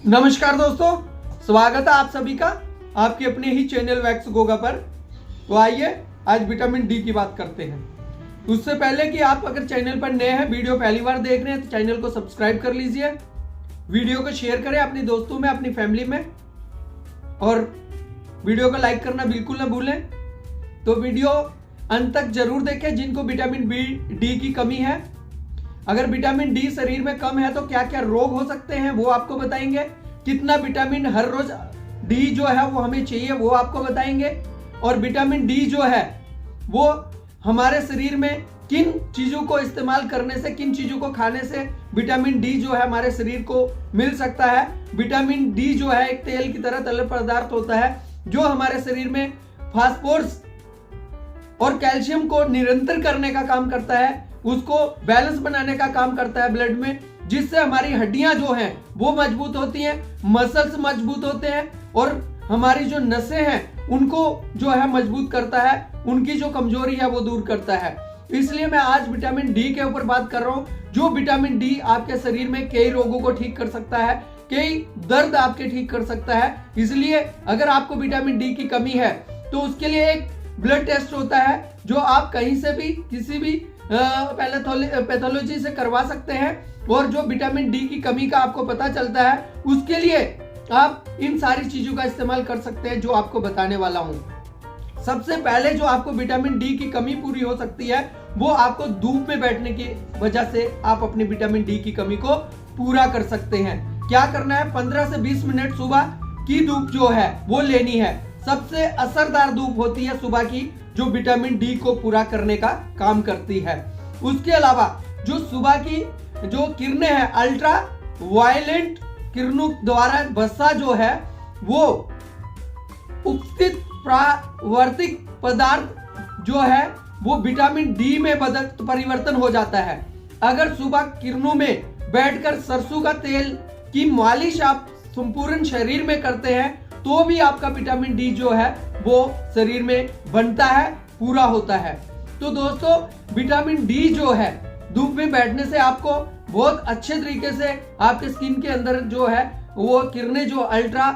नमस्कार दोस्तों, स्वागत है आप सभी का आपके अपने ही चैनल वैक्स गोगा पर। तो आइए आज विटामिन डी की बात करते हैं। उससे पहले कि आप अगर चैनल पर नए हैं, वीडियो पहली बार देख रहे हैं तो चैनल को सब्सक्राइब कर लीजिए, वीडियो को शेयर करें अपने दोस्तों में, अपनी फैमिली में, और वीडियो को लाइक करना बिल्कुल ना भूलें। तो वीडियो अंत तक जरूर देखें। जिनको विटामिन डी की कमी है, अगर विटामिन डी शरीर में कम है तो क्या क्या रोग हो सकते हैं वो आपको बताएंगे। कितना विटामिन हर रोज डी जो है वो हमें चाहिए वो आपको बताएंगे। और विटामिन डी जो है वो हमारे शरीर में किन चीजों को इस्तेमाल करने से, किन चीजों को खाने से विटामिन डी जो है हमारे शरीर को मिल सकता है। विटामिन डी जो है एक तेल की तरह तरल पदार्थ होता है जो हमारे शरीर में फास्फोरस और कैल्शियम को निरंतर करने का काम करता है, उसको बैलेंस बनाने का काम करता है ब्लड में, जिससे हमारी हड्डियां जो हैं वो मजबूत होती हैं, मसल्स मजबूत होते हैं और हमारी जो नसें हैं उनको जो है मजबूत करता है, उनकी जो कमजोरी है वो दूर करता है। इसलिए मैं आज विटामिन डी के ऊपर बात कर रहा हूं। जो विटामिन डी आपके शरीर में कई रोगों को ठीक कर सकता है, कई दर्द आपके ठीक कर सकता है। इसलिए अगर आपको विटामिन डी की कमी है तो उसके लिए एक ब्लड टेस्ट होता है जो आप कहीं से भी किसी भी पैथोलॉजी से करवा सकते हैं। और जो विटामिन डी की कमी का आपको पता चलता है उसके लिए आप इन सारी चीजों का इस्तेमाल कर सकते हैं जो आपको बताने वाला हूं। सबसे पहले जो आपको विटामिन डी की कमी पूरी हो सकती है वो आपको धूप में बैठने की वजह से आप अपनी विटामिन डी की कमी को पूरा कर सकते हैं। क्या करना है, 15 से 20 मिनट सुबह की धूप जो है वो लेनी है। सबसे असरदार धूप होती है सुबह की, जो विटामिन डी को पूरा करने का काम करती है। उसके अलावा जो सुबह की जो किरणें हैं, अल्ट्रा वायलेंट किरणों द्वारा वसा जो है वो उपस्थित प्राकृतिक पदार्थ जो है वो विटामिन डी में परिवर्तन हो जाता है। अगर सुबह किरणों में बैठकर सरसों का तेल की मालिश आप संपूर्ण शरीर में करते हैं तो भी आपका विटामिन डी जो है वो शरीर में बनता है, पूरा होता है। तो दोस्तों, विटामिन डी जो है धूप में बैठने से आपको बहुत अच्छे तरीके से आपके स्किन के अंदर जो है वो किरणें, जो अल्ट्रा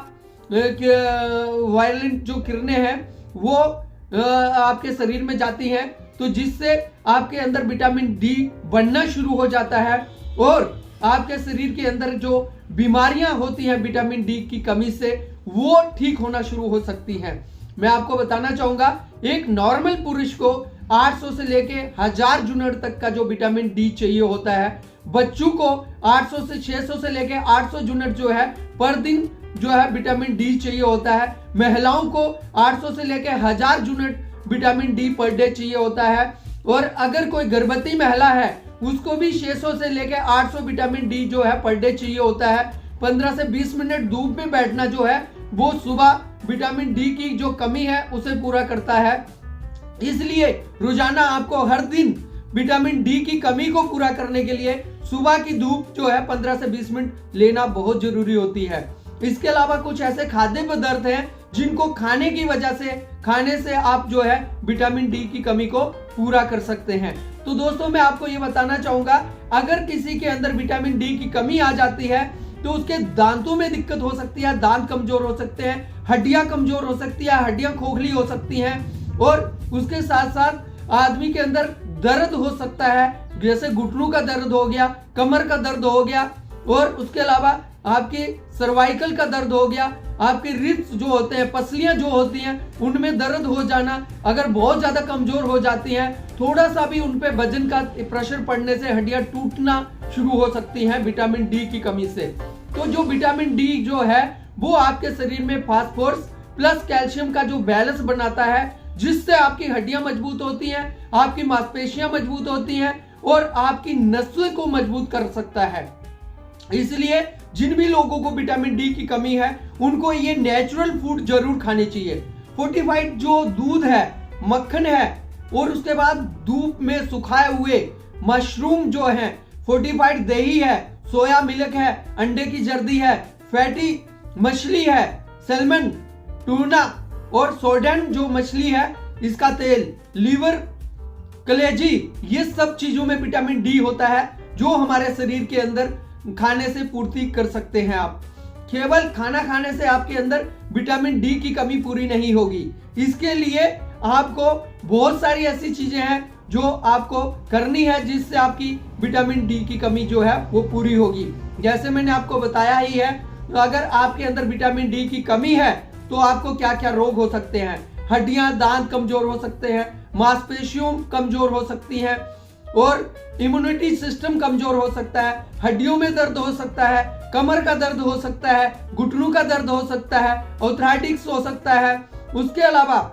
वायलेंट जो किरणें हैं वो आपके शरीर में जाती हैं, तो जिससे आपके अंदर विटामिन डी बनना शुरू हो जाता है और आपके शरीर के अंदर जो बीमारियां होती हैं विटामिन डी की कमी से वो ठीक होना शुरू हो सकती हैं। मैं आपको बताना चाहूंगा, एक नॉर्मल पुरुष को 800 से लेके 1000 यूनिट तक का जो विटामिन डी चाहिए होता है। बच्चों को 800 से 600 से लेके 800 यूनिट जो है पर दिन जो है विटामिन डी चाहिए होता है। महिलाओं को 800 से लेके 1000 unit vitamin D per day चाहिए होता है। और अगर कोई गर्भवती महिला है उसको भी 600 से लेके 800 विटामिन डी जो है पर डे चाहिए होता है। 15 से 20 मिनट धूप में बैठना जो है वो सुबह विटामिन डी की जो कमी है उसे पूरा करता है। इसलिए रोजाना आपको हर दिन विटामिन डी की कमी को पूरा करने के लिए सुबह की धूप जो है 15 से 20 मिनट लेना बहुत जरूरी होती है। इसके अलावा कुछ ऐसे खाद्य पदार्थ हैं जिनको खाने की वजह से, खाने से आप जो है विटामिन डी की कमी को पूरा कर सकते हैं। तो दोस्तों, मैं आपको ये बताना चाहूंगा, अगर किसी के अंदर विटामिन डी की कमी आ जाती है तो उसके दांतों में दिक्कत हो सकती है, दांत कमजोर हो सकते हैं, हड्डियां कमजोर हो सकती है, हड्डियां खोखली हो सकती हैं और उसके साथ साथ आदमी के अंदर दर्द हो सकता है, जैसे घुटनों का दर्द हो गया, कमर का दर्द हो गया और उसके अलावा आपकी सर्वाइकल का दर्द हो गया, आपके रिब्स जो होते हैं, पसलियां जो होती हैं उनमें दर्द हो जाना, अगर बहुत ज्यादा कमजोर हो जाती हैं, थोड़ा सा भी उन पे वजन का प्रेशर पड़ने से हड्डियां टूटना शुरू हो सकती हैं विटामिन डी की कमी से। तो जो विटामिन डी जो है वो आपके शरीर में फास्फोरस प्लस कैल्शियम का जो बैलेंस बनाता है, जिससे आपकी हड्डियां मजबूत होती हैं, आपकी मांसपेशियां मजबूत होती हैं और आपकी नसों को मजबूत कर सकता है। इसलिए जिन भी लोगों को विटामिन डी की कमी है उनको ये नेचुरल फूड जरूर खाने चाहिए। फोर्टिफाइड जो दूध है, मक्खन है और उसके बाद धूप में सुखाए हुए मशरूम जो है, फोर्टिफाइड दही है, सोया मिल्क है, अंडे की जर्दी है, फैटी मछली है, सैल्मन, टूना और सोडन जो मछली है इसका तेल, लीवर, कलेजी, ये सब चीजों में विटामिन डी होता है जो हमारे शरीर के अंदर खाने से पूर्ति कर सकते हैं आप। केवल खाना खाने से आपके अंदर विटामिन डी की कमी पूरी नहीं होगी। इसके लिए आपको बहुत सारी ऐसी चीजें हैं जो आपको करनी है जिससे आपकी विटामिन डी की कमी जो है वो पूरी होगी। जैसे मैंने आपको बताया ही है, तो अगर आपके अंदर विटामिन डी की कमी है तो आपको क्या क्या रोग हो सकते हैं। हड्डियां, दांत कमजोर हो सकते हैं, मांसपेशियों कमजोर हो सकती हैं और इम्यूनिटी सिस्टम कमजोर हो सकता है, हड्डियों में दर्द हो सकता है, कमर का दर्द हो सकता है, घुटनों का दर्द हो सकता है, आर्थराइटिस हो सकता है। उसके अलावा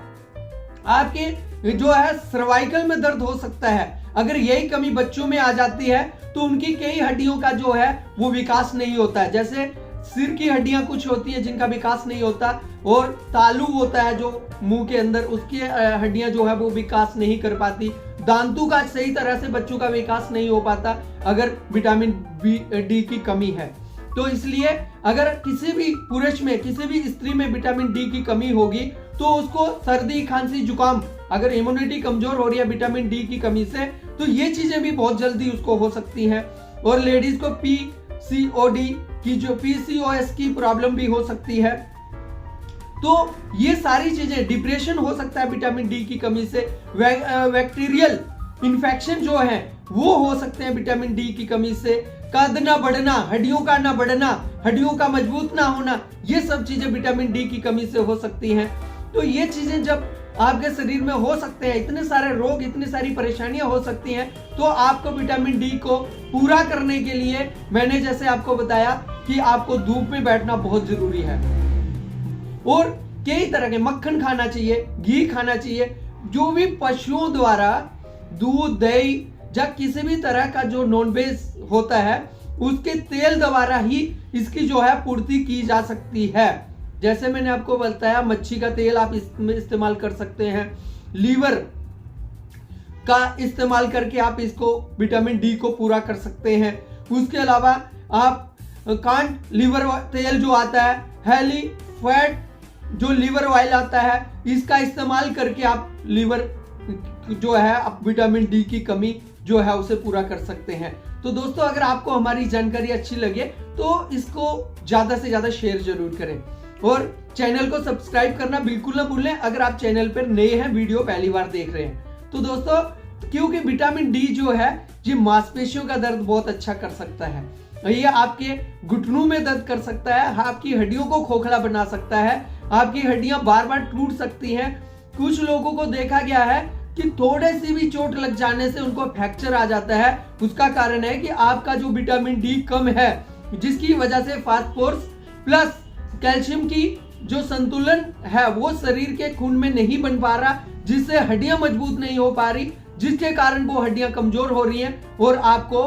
आपके जो है सर्वाइकल में दर्द हो सकता है। अगर यही कमी बच्चों में आ जाती है तो उनकी कई हड्डियों का जो है वो विकास नहीं होता है। जैसे सिर की हड्डियां कुछ होती है जिनका विकास नहीं होता, और तालू होता है जो मुंह के अंदर, उसकी हड्डियां जो है वो विकास नहीं कर पाती। दांतों का सही तरह से बच्चों का विकास नहीं हो पाता अगर विटामिन डी की कमी है। तो इसलिए अगर किसी भी पुरुष में, किसी भी स्त्री में विटामिन डी की कमी होगी तो उसको सर्दी, खांसी, जुकाम, अगर इम्यूनिटी कमजोर हो रही है विटामिन डी की कमी से, तो ये चीजें भी बहुत जल्दी उसको हो सकती हैं। और लेडीज को पीसीओडी की जो पीसीओएस की प्रॉब्लम भी हो सकती है। तो ये सारी चीजें, डिप्रेशन हो सकता है विटामिन डी की कमी से, बैक्टीरियल इन्फेक्शन जो है वो हो सकते हैं विटामिन डी की कमी से, कद ना बढ़ना, हड्डियों का ना बढ़ना, हड्डियों का मजबूत ना होना, ये सब चीजें विटामिन डी की कमी से हो सकती हैं। तो ये चीजें जब आपके शरीर में हो सकते हैं, इतने सारे रोग, इतनी सारी परेशानियां हो सकती हैं, तो आपको विटामिन डी को पूरा करने के लिए मैंने जैसे आपको बताया कि आपको धूप में बैठना बहुत जरूरी है और कई तरह के मक्खन खाना चाहिए, घी खाना चाहिए। जो भी पशुओं द्वारा दूध, दही या किसी भी तरह का जो नॉन वेज होता है उसके तेल द्वारा ही इसकी जो है पूर्ति की जा सकती है। जैसे मैंने आपको बताया, मच्छी का तेल आप इसमें इस्तेमाल कर सकते हैं, लीवर का इस्तेमाल करके आप इसको विटामिन डी को पूरा कर सकते हैं। उसके अलावा आप कांट लिवर तेल जो आता है, हेली फैट जो लिवर ऑयल आता है, इसका इस्तेमाल करके आप लिवर जो है आप विटामिन डी की कमी जो है उसे पूरा कर सकते हैं। तो दोस्तों, अगर आपको हमारी जानकारी अच्छी लगे तो इसको ज्यादा से ज्यादा शेयर जरूर करें और चैनल को सब्सक्राइब करना बिल्कुल ना भूलें अगर आप चैनल पर नए हैं, वीडियो पहली बार देख रहे हैं। तो दोस्तों, क्योंकि विटामिन डी जो है ये मांसपेशियों का दर्द बहुत अच्छा कर सकता है, ये आपके घुटनों में दर्द कर सकता है, आपकी हड्डियों को खोखला बना सकता है, आपकी हड्डियां बार बार टूट सकती हैं। कुछ लोगों को देखा गया है कि थोड़े सी भी चोट लग जाने से उनको फ्रैक्चर आ जाता है। उसका कारण है कि आपका जो विटामिन डी कम है, जिसकी वजह से फास्फोरस प्लस कैल्शियम की जो संतुलन है वो शरीर के खून में नहीं बन पा रहा, जिससे हड्डियां मजबूत नहीं हो पा रही, जिसके कारण वो हड्डियां कमजोर हो रही हैं और आपको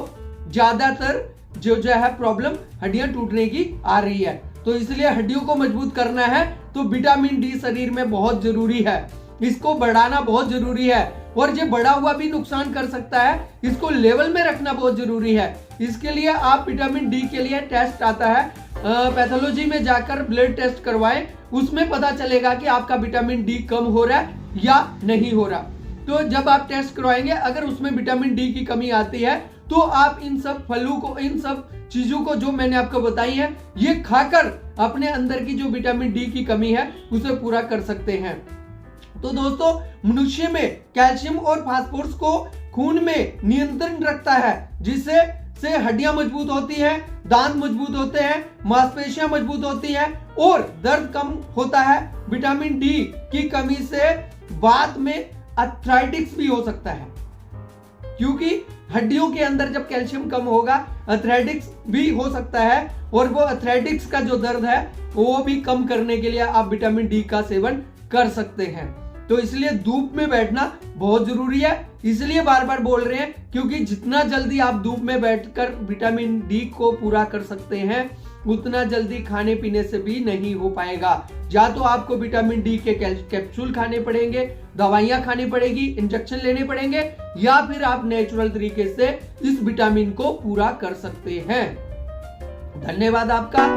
ज्यादातर जो है प्रॉब्लम हड्डियां टूटने की आ रही है। तो इसलिए हड्डियों को मजबूत करना है तो विटामिन डी शरीर में बहुत जरूरी है, इसको बढ़ाना बहुत जरूरी है। और ये बढ़ा हुआ भी नुकसान कर सकता है, इसको लेवल में रखना बहुत जरूरी है। इसके लिए आप विटामिन डी के लिए टेस्ट आता है, पैथोलॉजी में जाकर ब्लड टेस्ट करवाएं, उसमें पता चलेगा कि आपका विटामिन डी कम हो रहा है या नहीं हो रहा। तो जब आप टेस्ट करवाएंगे, अगर उसमें विटामिन डी की कमी आती है तो आप इन सब फलों को, इन सब चीजों को जो मैंने आपको बताई है, ये खाकर अपने अंदर की जो विटामिन डी की कमी है उसे पूरा कर सकते हैं। तो दोस्तों, मनुष्य में कैल्शियम और फास्फोरस को खून में नियंत्रण रखता है, जिससे हड्डियां मजबूत होती हैं, दांत मजबूत होते हैं, मांसपेशियां मजबूत होती हैं और दर्द कम होता है। विटामिन डी की कमी से बाद में आर्थराइटिस भी हो सकता है, क्योंकि हड्डियों के अंदर जब कैल्शियम कम होगा आर्थराइटिस भी हो सकता है, और वो आर्थराइटिस का जो दर्द है वो भी कम करने के लिए आप विटामिन डी का सेवन कर सकते हैं। तो इसलिए धूप में बैठना बहुत जरूरी है, इसलिए बार बार बोल रहे हैं, क्योंकि जितना जल्दी आप धूप में बैठकर विटामिन डी को पूरा कर सकते हैं उतना जल्दी खाने पीने से भी नहीं हो पाएगा। या तो आपको विटामिन डी के कैप्सूल खाने पड़ेंगे, दवाइयां खानी पड़ेगी, इंजेक्शन लेने पड़ेंगे, या फिर आप नेचुरल तरीके से इस विटामिन को पूरा कर सकते हैं। धन्यवाद आपका।